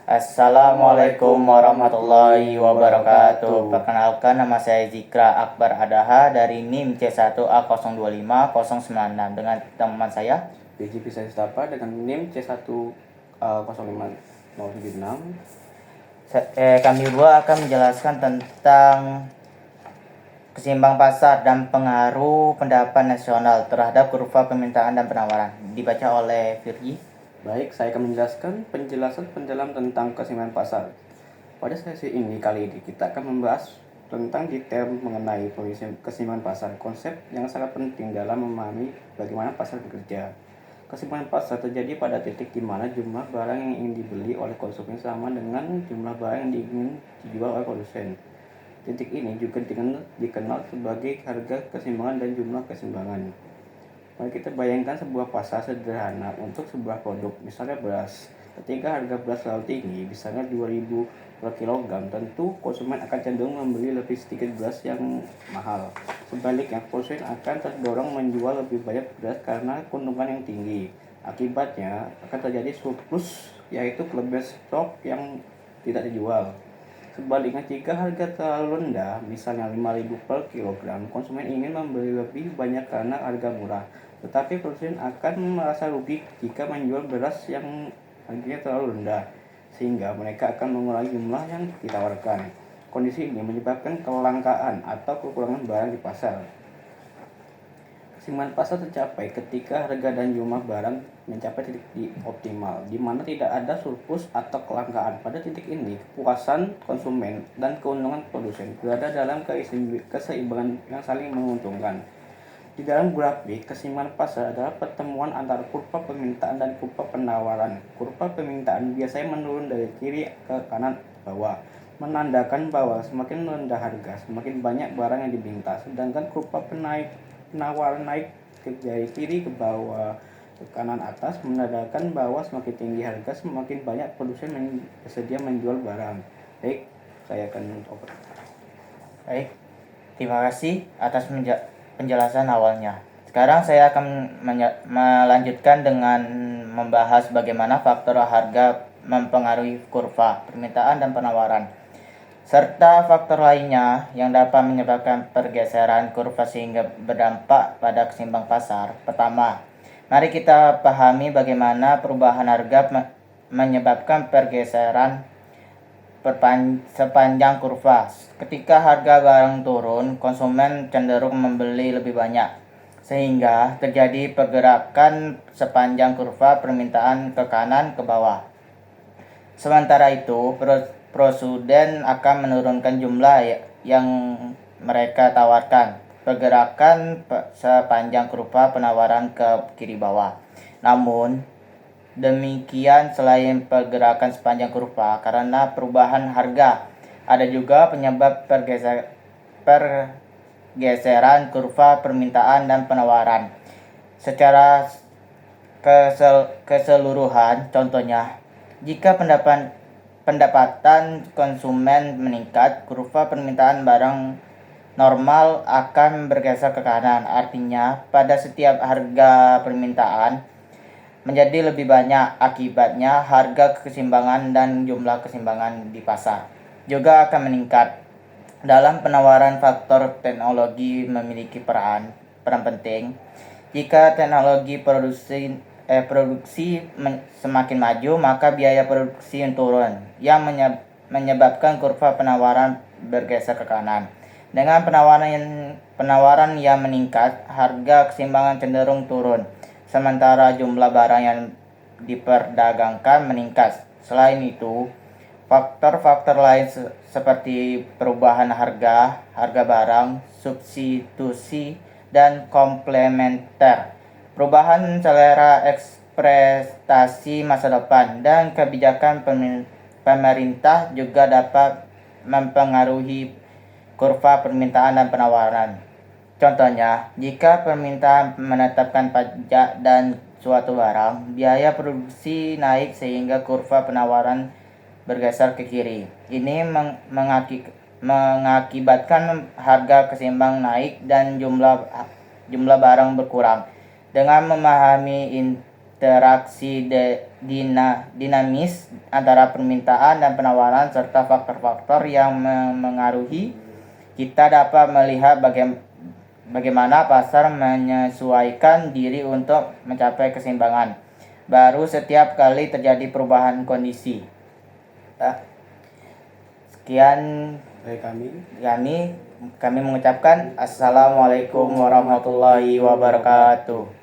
Assalamualaikum warahmatullahi wabarakatuh. Perkenalkan, nama saya Zikra Akbar Adaha dari NIM C1A025096 dengan teman saya PGP saya Stapa dengan NIM C1050076. Kami berdua akan menjelaskan tentang kesimbang pasar dan pengaruh pendapat nasional terhadap kurva permintaan dan penawaran. Dibaca oleh Firji. Baik, saya akan menjelaskan penjelasan pendalam tentang keseimbangan pasar. Pada sesi ini kali ini kita akan membahas tentang detail mengenai keseimbangan pasar, konsep yang sangat penting dalam memahami bagaimana pasar bekerja. Keseimbangan pasar terjadi pada titik di mana jumlah barang yang ingin dibeli oleh konsumen sama dengan jumlah barang yang ingin dijual oleh produsen. Titik ini juga dikenal sebagai harga keseimbangan dan jumlah keseimbangan. Mari kita bayangkan sebuah pasar sederhana untuk sebuah produk, misalnya beras. Ketika harga beras terlalu tinggi, misalnya 2.000 per kilogram, tentu konsumen akan cenderung membeli lebih sedikit beras yang mahal. Sebaliknya, konsumen akan terdorong menjual lebih banyak beras karena keuntungan yang tinggi. Akibatnya akan terjadi surplus, yaitu kelebihan stok yang tidak dijual. Sebaliknya, jika harga terlalu rendah, misalnya 5.000 per kilogram, konsumen ingin membeli lebih banyak karena harga murah. Tetapi produsen akan merasa rugi jika menjual beras yang harganya terlalu rendah, sehingga mereka akan mengurangi jumlah yang ditawarkan. Kondisi ini menyebabkan kelangkaan atau kekurangan barang di pasar. Keseimbangan pasar tercapai ketika harga dan jumlah barang mencapai titik optimal, di mana tidak ada surplus atau kelangkaan. Pada titik ini, kepuasan konsumen dan keuntungan produsen berada dalam keseimbangan yang saling menguntungkan. Di dalam grafik, keseimbangan pasar adalah pertemuan antara kurva permintaan dan kurva penawaran. Kurva permintaan biasanya menurun dari kiri ke kanan bawah, menandakan bahwa semakin rendah harga, semakin banyak barang yang diminta. Sedangkan kurva penawaran naik dari kiri ke bawah ke kanan atas, menandakan bahwa semakin tinggi harga, semakin banyak produsen bersedia menjual barang. Baik, saya akan oper. Baik, terima kasih atas penjelasan awalnya. Sekarang saya akan melanjutkan dengan membahas bagaimana faktor harga mempengaruhi kurva permintaan dan penawaran, serta faktor lainnya yang dapat menyebabkan pergeseran kurva sehingga berdampak pada kesimbang pasar. Pertama, mari kita pahami bagaimana perubahan harga menyebabkan pergeseran sepanjang kurva. Ketika harga barang turun, konsumen cenderung membeli lebih banyak, sehingga terjadi pergerakan sepanjang kurva permintaan ke kanan ke bawah. Sementara itu, produsen akan menurunkan jumlah yang mereka tawarkan. Pergerakan sepanjang kurva penawaran ke kiri bawah. Namun demikian, selain pergerakan sepanjang kurva karena perubahan harga, ada juga penyebab pergeseran kurva permintaan dan penawaran secara keseluruhan. Contohnya, jika pendapatan konsumen meningkat, kurva permintaan barang normal akan bergeser ke kanan. Artinya, pada setiap harga permintaan menjadi lebih banyak, akibatnya harga keseimbangan dan jumlah keseimbangan di pasar juga akan meningkat. Dalam penawaran, faktor teknologi memiliki peran penting. Jika teknologi produksi semakin maju, maka biaya produksi turun, yang menyebabkan kurva penawaran bergeser ke kanan. Dengan penawaran yang meningkat, harga keseimbangan cenderung turun, sementara jumlah barang yang diperdagangkan meningkat. Selain itu, faktor-faktor lain seperti perubahan harga barang, substitusi, dan komplementer, perubahan selera ekspektasi masa depan, dan kebijakan pemerintah juga dapat mempengaruhi kurva permintaan dan penawaran. Contohnya, jika permintaan menetapkan pajak dan suatu barang, biaya produksi naik sehingga kurva penawaran bergeser ke kiri. Ini mengakibatkan harga keseimbang naik dan jumlah barang berkurang. Dengan memahami interaksi dinamis antara permintaan dan penawaran serta faktor-faktor yang memengaruhi, kita dapat melihat bagaimana pasar menyesuaikan diri untuk mencapai keseimbangan baru setiap kali terjadi perubahan kondisi. Sekian Dari kami mengucapkan Assalamualaikum warahmatullahi wabarakatuh.